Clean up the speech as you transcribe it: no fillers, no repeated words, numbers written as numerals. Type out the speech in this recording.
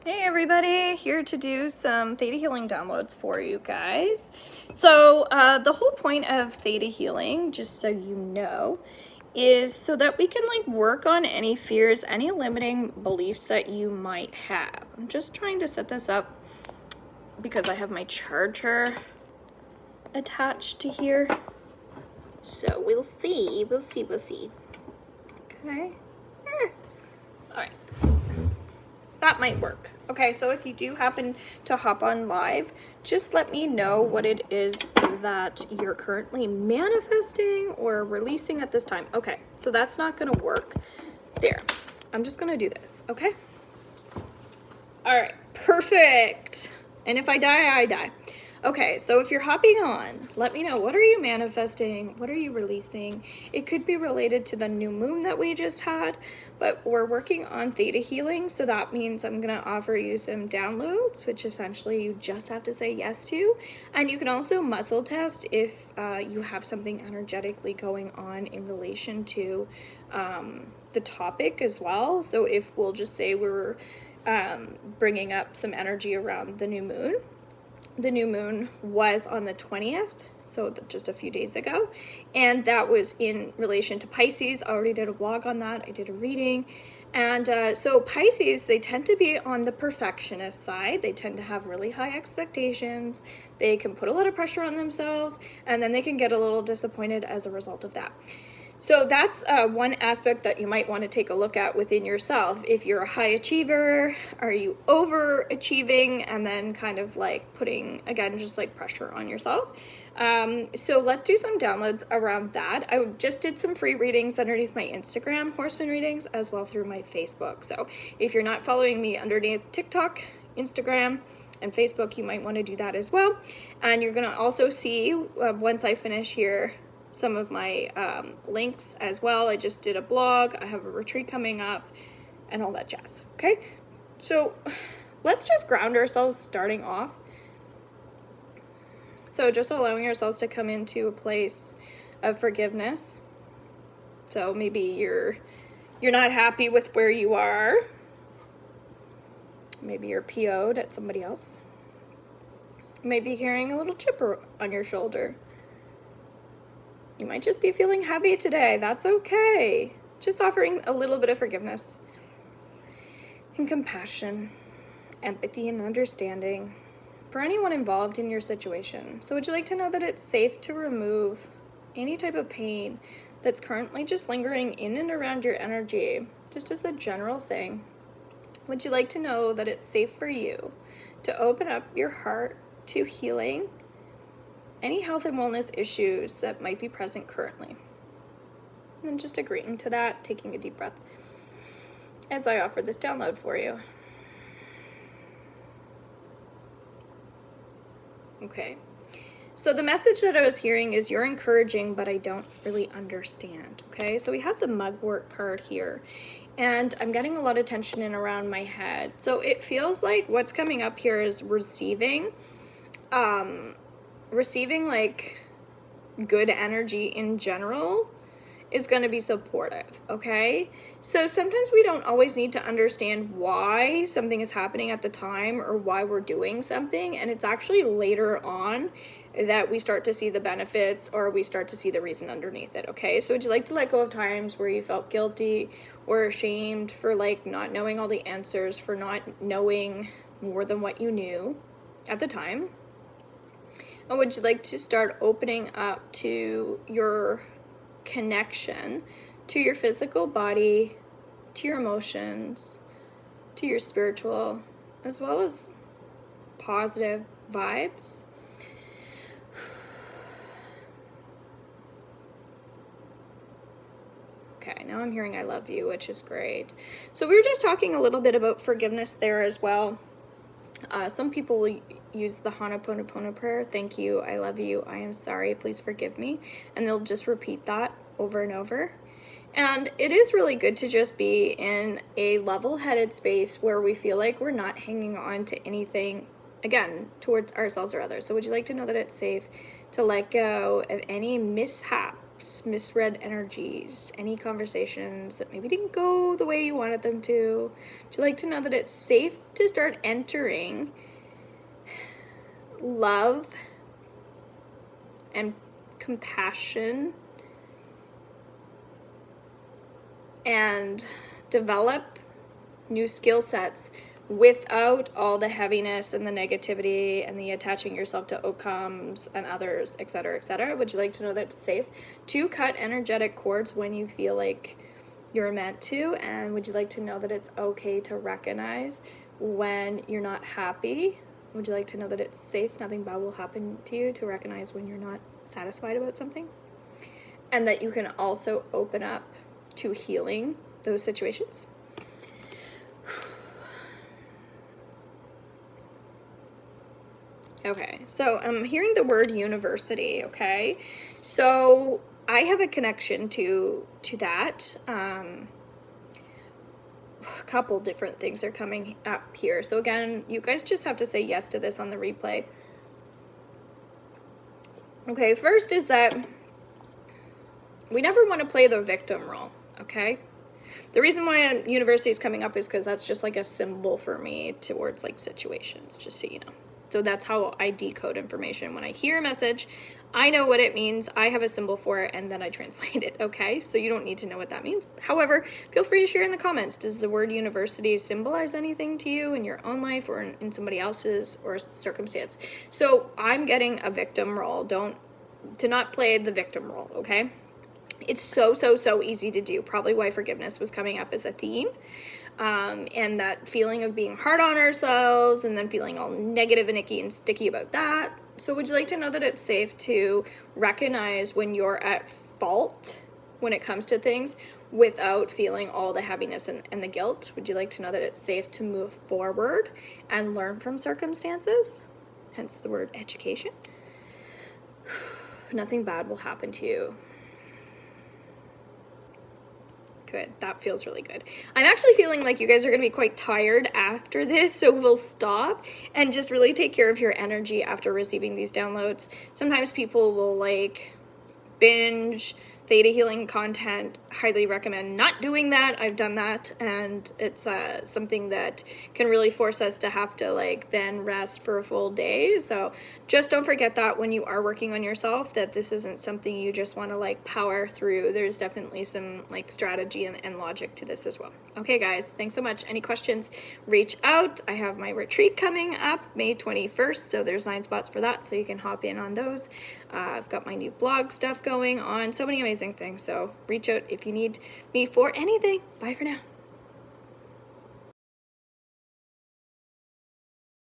Hey everybody, here to do some Theta healing downloads for you guys. So the whole point of Theta healing, just so you know, is so that we can work on any fears, any limiting beliefs that you might have. I'm just trying to set this up because I have my charger attached to here. So we'll see. Okay. All right. That might work. Okay, so if you do happen to hop on live, just let me know what it is that you're currently manifesting or releasing at this time. Okay, so that's not gonna work. There, I'm just gonna do this, okay? All right, perfect. And if I die, I die. Okay, so if you're hopping on, let me know, what are you manifesting? What are you releasing? It could be related to the new moon that we just had, but we're working on Theta healing, so that means I'm gonna offer you some downloads, which essentially you just have to say yes to. And you can also muscle test if you have something energetically going on in relation to the topic as well. So if we'll just say we're bringing up some energy around the new moon. The new moon was on the 20th, so just a few days ago, and that was in relation to Pisces. I already did a vlog on that. I did a reading, and so Pisces, they tend to be on the perfectionist side. They tend to have really high expectations. They can put a lot of pressure on themselves, and then they can get a little disappointed as a result of that. So that's one aspect that you might want to take a look at within yourself. If you're a high achiever, are you overachieving and then kind of putting, again, just pressure on yourself? So let's do some downloads around that. I just did some free readings underneath my Instagram, Horseman readings, as well through my Facebook. So if you're not following me underneath TikTok, Instagram, and Facebook, you might want to do that as well. And you're going to also see, once I finish here, some of my links as well. I just did a blog, I have a retreat coming up, and all that jazz, okay? So let's just ground ourselves starting off. So just allowing ourselves to come into a place of forgiveness. So maybe you're not happy with where you are. Maybe you're PO'd at somebody else. You might be carrying a little chip on your shoulder. You might just be feeling heavy today. That's okay. Just offering a little bit of forgiveness and compassion, empathy and understanding for anyone involved in your situation. So would you like to know that it's safe to remove any type of pain that's currently just lingering in and around your energy, just as a general thing? Would you like to know that it's safe for you to open up your heart to healing any health and wellness issues that might be present currently? And then just agreeing to that, taking a deep breath as I offer this download for you. Okay. So the message that I was hearing is, you're encouraging, but I don't really understand. Okay, so we have the mugwort card here, and I'm getting a lot of tension in around my head. So it feels like what's coming up here is receiving good energy in general is going to be supportive, okay? So sometimes we don't always need to understand why something is happening at the time or why we're doing something, and it's actually later on that we start to see the benefits or we start to see the reason underneath it, okay? So would you like to let go of times where you felt guilty or ashamed for not knowing all the answers, for not knowing more than what you knew at the time? And would you like to start opening up to your connection to your physical body, to your emotions, to your spiritual, as well as positive vibes? Okay, now I'm hearing I love you, which is great. So we were just talking a little bit about forgiveness there as well. Some people will use the Ho'oponopono prayer. Thank you, I love you, I am sorry, please forgive me. And they'll just repeat that over and over. And it is really good to just be in a level-headed space where we feel like we're not hanging on to anything, again, towards ourselves or others. So would you like to know that it's safe to let go of any mishap misread energies, any conversations that maybe didn't go the way you wanted them to. Would you like to know that it's safe to start entering love and compassion and develop new skill sets without all the heaviness and the negativity and the attaching yourself to outcomes and others, etc., etc.? Would you like to know that it's safe to cut energetic cords when you feel like you're meant to? And would you like to know that it's okay to recognize when you're not happy? Would you like to know that it's safe, nothing bad will happen to you, to recognize when you're not satisfied about something? And that you can also open up to healing those situations? Okay, so I'm hearing the word university, okay? So I have a connection to that. A couple different things are coming up here. So again, you guys just have to say yes to this on the replay. Okay, first is that we never want to play the victim role, okay? The reason why university is coming up is because that's just like a symbol for me towards like situations, just so you know. So that's how I decode information. When I hear a message, I know what it means, I have a symbol for it, and then I translate it, okay? So you don't need to know what that means. However, feel free to share in the comments. Does the word university symbolize anything to you in your own life or in somebody else's or circumstance? So I'm getting a victim role. Do not play the victim role, okay? It's so easy to do. Probably why forgiveness was coming up as a theme. And that feeling of being hard on ourselves and then feeling all negative and icky and sticky about that. So would you like to know that it's safe to recognize when you're at fault when it comes to things without feeling all the heaviness and the guilt? Would you like to know that it's safe to move forward and learn from circumstances? Hence the word education. Nothing bad will happen to you. Good. That feels really good. I'm actually feeling like you guys are going to be quite tired after this, so we'll stop and just really take care of your energy after receiving these downloads. Sometimes people will like binge Theta healing content. Highly recommend not doing that. I've done that, and it's something that can really force us to have to like then rest for a full day. So just don't forget that when you are working on yourself, that this isn't something you just want to like power through. There's definitely some like strategy and logic to this as well. Okay guys, thanks so much. Any questions, reach out. I have my retreat coming up May 21st, so there's 9 spots for that, so you can hop in on those. I've got my new blog stuff going on, so many amazing things, so reach out if you need me for anything. Bye for now.